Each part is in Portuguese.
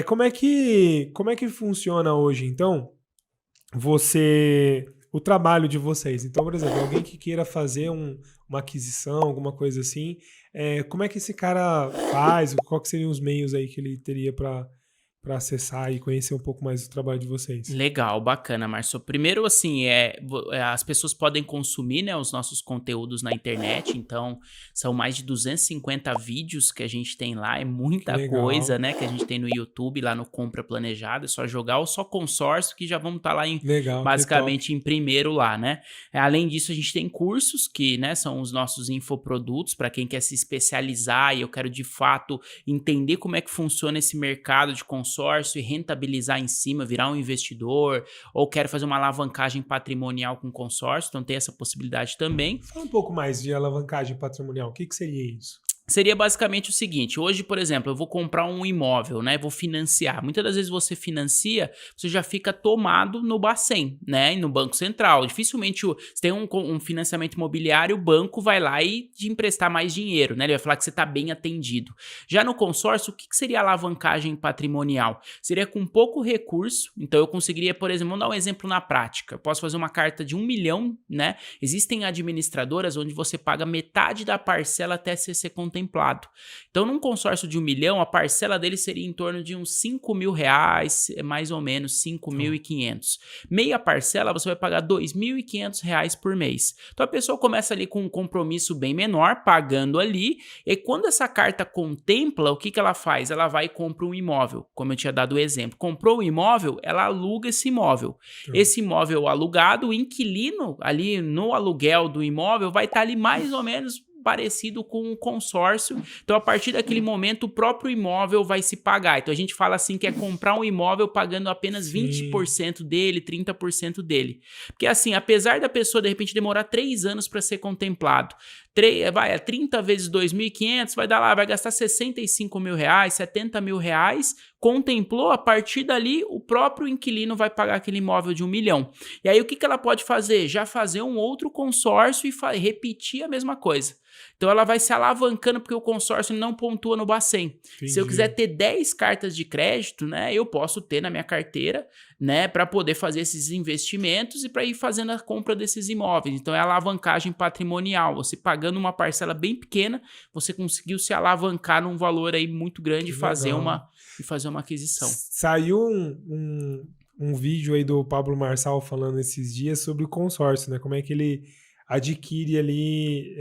Como é que funciona hoje, então, o trabalho de vocês? Então, por exemplo, alguém que queira fazer uma aquisição, alguma coisa assim, como é que esse cara faz? Qual que seriam os meios aí que ele teria para acessar e conhecer um pouco mais do trabalho de vocês? Legal, bacana, Márcio. Primeiro, assim, as pessoas podem consumir, né, os nossos conteúdos na internet, então são mais de 250 vídeos que a gente tem lá, é Que muita coisa, legal, né, que a gente tem no YouTube, lá no Compra Planejada, é só jogar ou só consórcio que já vamos estar lá legal, que top. basicamente em primeiro lá, né. Além disso, a gente tem cursos que, né, são os nossos infoprodutos para quem quer se especializar e eu quero de fato entender como é que funciona esse mercado de consórcio e rentabilizar em cima, virar um investidor, ou quero fazer uma alavancagem patrimonial com consórcio, então tem essa possibilidade também. Fala um pouco mais de alavancagem patrimonial. O que seria isso? Seria basicamente o seguinte, hoje, por exemplo, eu vou comprar um imóvel, né, vou financiar. Muitas das vezes você financia, você já fica tomado no Bacen, né, e no Banco Central. Dificilmente, se tem um financiamento imobiliário, o banco vai lá e te emprestar mais dinheiro, né, ele vai falar que você está bem atendido. Já no consórcio, o que seria alavancagem patrimonial? Seria com pouco recurso, então eu conseguiria, por exemplo, vamos dar um exemplo na prática. Eu posso fazer uma carta de 1 milhão, né, existem administradoras onde você paga metade da parcela até ser contemplado. Então, num consórcio de 1 milhão, a parcela dele seria em torno de uns 5 mil reais, mais ou menos 5.500. Meia parcela você vai pagar 2.500 reais por mês. Então, a pessoa começa ali com um compromisso bem menor, pagando ali, e quando essa carta contempla, o que ela faz? Ela vai e compra um imóvel, como eu tinha dado o exemplo. Comprou o imóvel, ela aluga esse imóvel. Então, Esse imóvel alugado, o inquilino ali no aluguel do imóvel vai estar ali mais ou menos parecido com um consórcio. Então, a partir daquele momento, o próprio imóvel vai se pagar. Então, a gente fala assim que é comprar um imóvel pagando apenas sim, 20% dele, 30% dele. Porque assim, apesar da pessoa, de repente, demorar 3 anos para ser contemplado, 30 vezes 2.500, vai dar lá, vai gastar 65 mil reais, 70 mil reais, contemplou, a partir dali, o próprio inquilino vai pagar aquele imóvel de 1 milhão. E aí, o que ela pode fazer? Já fazer um outro consórcio e repetir a mesma coisa. Então ela vai se alavancando porque o consórcio não pontua no Bacen. Se eu quiser entendi. ter 10 cartas de crédito, né, eu posso ter na minha carteira, né, para poder fazer esses investimentos e para ir fazendo a compra desses imóveis. Então é alavancagem patrimonial. Você pagando uma parcela bem pequena, você conseguiu se alavancar num valor aí muito grande Que legal. e fazer uma aquisição. Saiu um vídeo aí do Pablo Marçal falando esses dias sobre o consórcio, né? Como é que ele adquire ali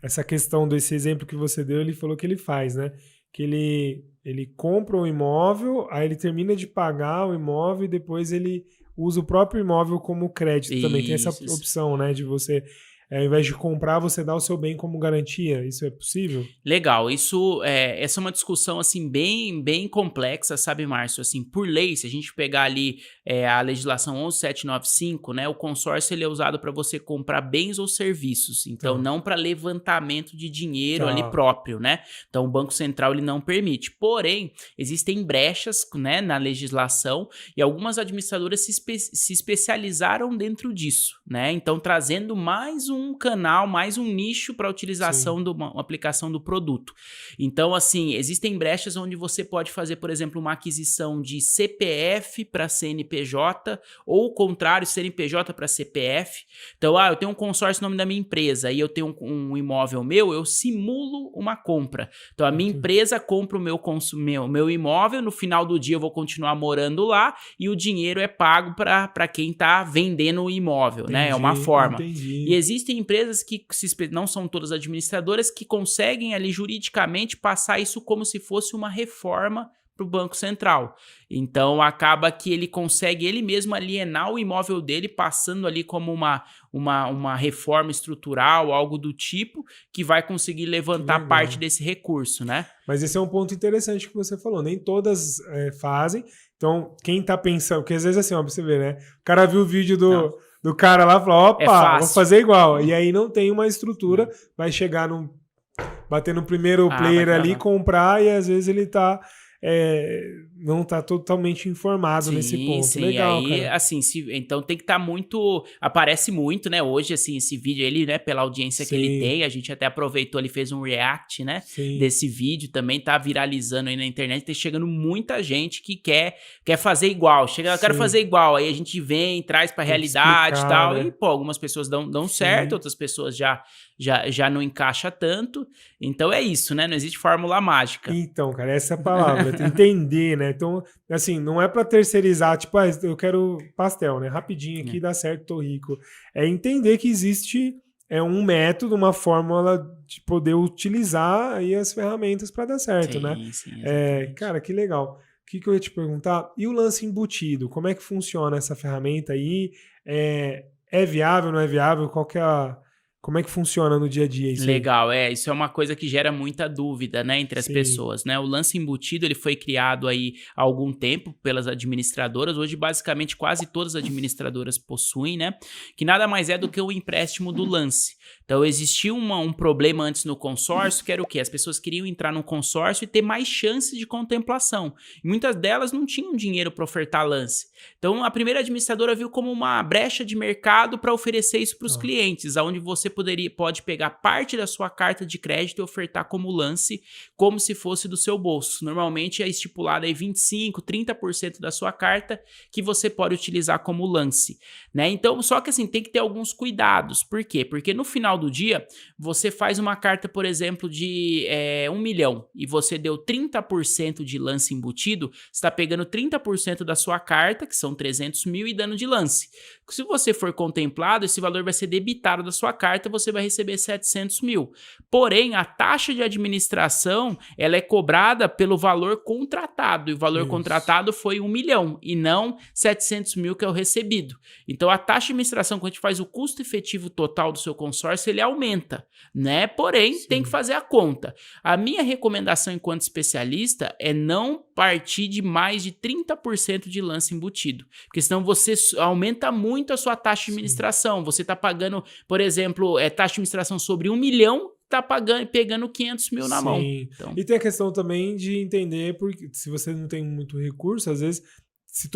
essa questão desse exemplo que você deu, ele falou que ele faz, né? Que ele compra um imóvel, aí ele termina de pagar o imóvel e depois ele usa o próprio imóvel como crédito também. Tem essa Isso. opção, né? De você, ao invés de comprar, você dá o seu bem como garantia. Isso é possível? Legal, essa é uma discussão assim bem complexa, sabe, Márcio? Assim, por lei, se a gente pegar ali a legislação 11795, né, o consórcio ele é usado para você comprar bens ou serviços, então Tá, não para levantamento de dinheiro ali tá. próprio, né? Então o Banco Central ele não permite. Porém, existem brechas, né, na legislação e algumas administradoras se especializaram dentro disso, né? Então trazendo mais um canal, mais um nicho para utilização Sim. de uma aplicação do produto. Então, assim, existem brechas onde você pode fazer, por exemplo, uma aquisição de CPF para CNPJ ou o contrário, CNPJ para CPF. Então, eu tenho um consórcio no nome da minha empresa e eu tenho um imóvel meu, eu simulo uma compra. Então, a minha empresa compra o meu imóvel, no final do dia eu vou continuar morando lá e o dinheiro é pago para quem está vendendo o imóvel, né? É uma Entendi, forma. E entendi. existem empresas que não são todas administradoras que conseguem ali juridicamente passar isso como se fosse uma reforma para o Banco Central. Então acaba que ele consegue ele mesmo alienar o imóvel dele, passando ali como uma reforma estrutural, algo do tipo, que vai conseguir Que levantar parte legal. desse recurso, né? Mas esse é um ponto interessante que você falou. Nem todas fazem. Então, quem tá pensando, porque às vezes assim, ó, pra você ver, né? O cara viu o vídeo Não, do cara lá e falou: é opa, vou fácil. fazer igual. E aí não tem uma estrutura, Não. vai chegar bater no primeiro Vai player ali, travar. comprar, e às vezes ele tá não tá totalmente informado nesse ponto. Sim, Legal, aí, cara. assim, então tem que estar muito, aparece muito, né, hoje, assim, esse vídeo, ele, né, pela audiência que ele Sim. tem, a gente até aproveitou, ele fez um react, né, Sim. desse vídeo, também tá viralizando aí na internet, tá chegando muita gente que quer fazer igual, chega, eu quero Sim. fazer igual, aí a gente vem, traz pra Tem que realidade e explicar, tal, né? e, pô, algumas pessoas dão certo, outras pessoas já não encaixa tanto, então é isso, né, não existe fórmula mágica. Então, cara, essa é a palavra, entender, né? Então, assim, não é para terceirizar, tipo, eu quero pastel, né? Rapidinho aqui, dá certo, tô rico. É entender que existe um método, uma fórmula de poder utilizar aí as ferramentas para dar certo, né? Sim, exatamente. Cara, que legal. O que eu ia te perguntar? E o lance embutido? Como é que funciona essa ferramenta aí? É viável, não é viável? Como é que funciona no dia a dia isso aí? Legal, isso é uma coisa que gera muita dúvida, né, entre as Sim. pessoas, né? O lance embutido, ele foi criado aí há algum tempo pelas administradoras, hoje basicamente quase todas as administradoras possuem, né? Que nada mais é do que o empréstimo do lance. Então existia um problema antes no consórcio, que era o quê? As pessoas queriam entrar no consórcio e ter mais chance de contemplação. E muitas delas não tinham dinheiro para ofertar lance. Então a primeira administradora viu como uma brecha de mercado para oferecer isso para os clientes, onde você pode pegar parte da sua carta de crédito e ofertar como lance, como se fosse do seu bolso. Normalmente é estipulado aí 25%, 30% da sua carta que você pode utilizar como lance, né? Então, só que assim, tem que ter alguns cuidados. Por quê? Porque no final do dia, você faz uma carta, por exemplo, de 1 milhão e você deu 30% de lance embutido, você está pegando 30% da sua carta, que são 300 mil, e dando de lance. Se você for contemplado, esse valor vai ser debitado da sua carta, você vai receber 700 mil. Porém, a taxa de administração, ela é cobrada pelo valor contratado, e o valor contratado foi 1 milhão, e não 700 mil que é o recebido. Então, a taxa de administração, quando a gente faz o custo efetivo total do seu consórcio, ele aumenta, né? Porém, tem que fazer a conta. A minha recomendação enquanto especialista é não partir de mais de 30% de lance embutido, porque senão você aumenta muito a sua taxa de administração. Você está pagando, por exemplo, taxa de administração sobre 1 milhão, tá pegando 500 mil na mão. Então, e tem a questão também de entender, porque se você não tem muito recurso, às vezes, se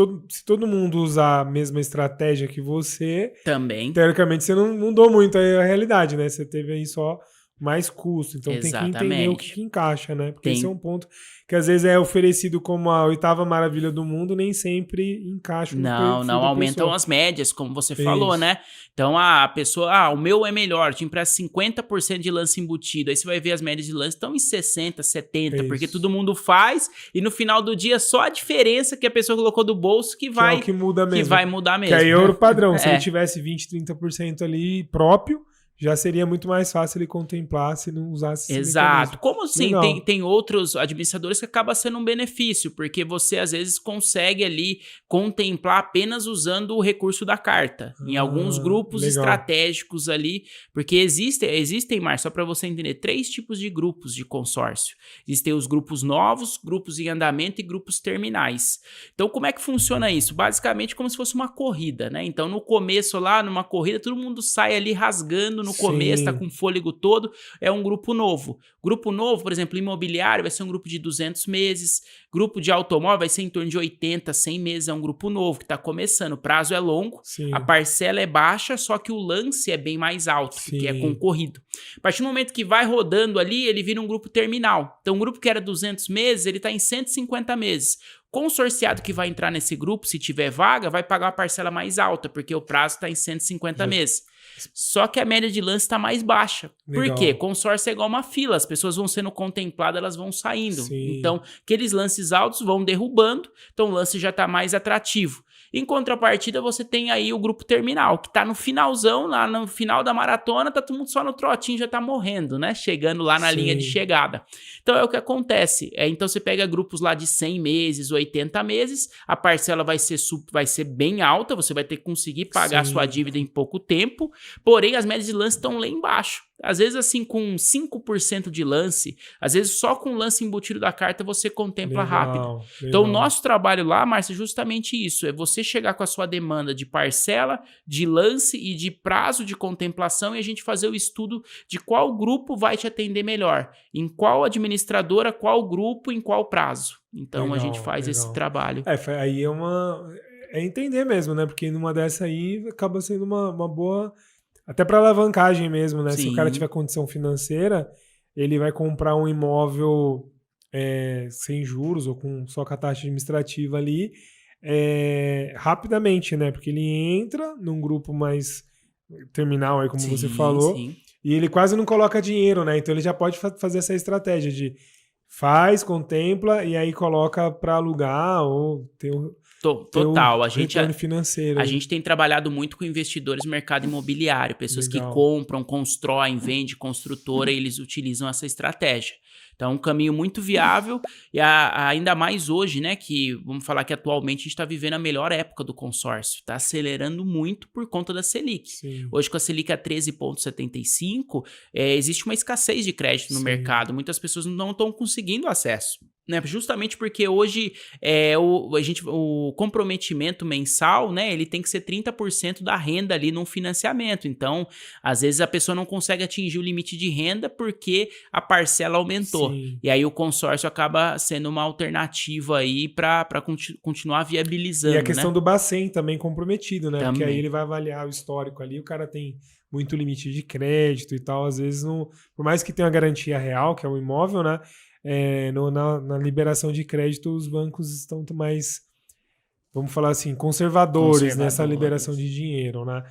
todo mundo usar a mesma estratégia que você, também, teoricamente você não mudou muito a realidade, né? Você teve aí só mais custo. Então tem que entender o que encaixa, né? Porque esse é um ponto que às vezes é oferecido como a 8ª maravilha do mundo, nem sempre encaixa no perfil não da aumentam pessoa. as médias, como você falou, né? Então a pessoa, o meu é melhor, te empresta 50% de lance embutido, aí você vai ver as médias de lance estão em 60, 70, porque todo mundo faz, e no final do dia só a diferença que a pessoa colocou do bolso que vai, que muda mesmo. Que vai mudar mesmo. Que aí é ouro padrão, se ele tivesse 20, 30% ali próprio, já seria muito mais fácil ele contemplar se não usasse esse mecanismo. Como assim? Tem outros administradores que acaba sendo um benefício, porque você às vezes consegue ali contemplar apenas usando o recurso da carta. Em alguns grupos estratégicos ali, porque existem, Márcio, só para você entender, 3 tipos de grupos de consórcio. Existem os grupos novos, grupos em andamento e grupos terminais. Então, como é que funciona isso? Basicamente como se fosse uma corrida, né? Então, no começo lá, numa corrida, todo mundo sai ali rasgando no começo, tá com fôlego todo, é um grupo novo. Grupo novo, por exemplo, imobiliário vai ser um grupo de 200 meses, grupo de automóvel vai ser em torno de 80, 100 meses, é um grupo novo que tá começando, o prazo é longo, a parcela é baixa, só que o lance é bem mais alto, porque é concorrido. A partir do momento que vai rodando ali, ele vira um grupo terminal. Então, um grupo que era 200 meses, ele tá em 150 meses. Consorciado que vai entrar nesse grupo, se tiver vaga, vai pagar uma parcela mais alta, porque o prazo está em 150 meses. Só que a média de lance está mais baixa. Por quê? Consórcio é igual uma fila, as pessoas vão sendo contempladas, elas vão saindo. Então, aqueles lances altos vão derrubando, então o lance já está mais atrativo. Em contrapartida, você tem aí o grupo terminal, que tá no finalzão, lá no final da maratona, tá todo mundo só no trotinho, já tá morrendo, né? Chegando lá na linha de chegada. Então, é o que acontece. Então, você pega grupos lá de 100 meses, 80 meses, a parcela vai ser bem alta, você vai ter que conseguir pagar a sua dívida em pouco tempo, porém, as médias de lance estão lá embaixo. Às vezes, assim, com 5% de lance, às vezes só com o lance embutido da carta você contempla rápido. Então, o nosso trabalho lá, Márcio, é justamente isso. É você chegar com a sua demanda de parcela, de lance e de prazo de contemplação e a gente fazer o estudo de qual grupo vai te atender melhor. Em qual administradora, qual grupo, em qual prazo. Então a gente faz esse trabalho. Aí é entender mesmo, né? Porque numa dessa aí acaba sendo uma boa, até para alavancagem mesmo, né? Sim. Se o cara tiver condição financeira, ele vai comprar um imóvel sem juros ou só com a taxa administrativa ali rapidamente, né? Porque ele entra num grupo mais terminal aí, como você falou, e ele quase não coloca dinheiro, né? Então ele já pode fazer essa estratégia de contempla e aí coloca para alugar ou ter Total. A retorno financeiro. A gente tem trabalhado muito com investidores no mercado imobiliário, pessoas que compram, constroem, vendem, construtora, e eles utilizam essa estratégia. Então, é um caminho muito viável e ainda mais hoje, né, que vamos falar que atualmente a gente está vivendo a melhor época do consórcio. Está acelerando muito por conta da Selic. Sim. Hoje, com a Selic a 13,75, existe uma escassez de crédito no mercado. Muitas pessoas não estão conseguindo acesso. Né? Justamente porque hoje o comprometimento mensal, né, ele tem que ser 30% da renda ali num financiamento. Então, às vezes a pessoa não consegue atingir o limite de renda porque a parcela aumentou. Sim. E aí o consórcio acaba sendo uma alternativa aí para continuar viabilizando. E a questão, né, do Bacen também comprometido, né? Também. Porque aí ele vai avaliar o histórico ali, o cara tem muito limite de crédito e tal, às vezes não, por mais que tenha uma garantia real, que é o imóvel, né? Na liberação de crédito, os bancos estão mais, vamos falar assim, conservadores nessa liberação de dinheiro, né?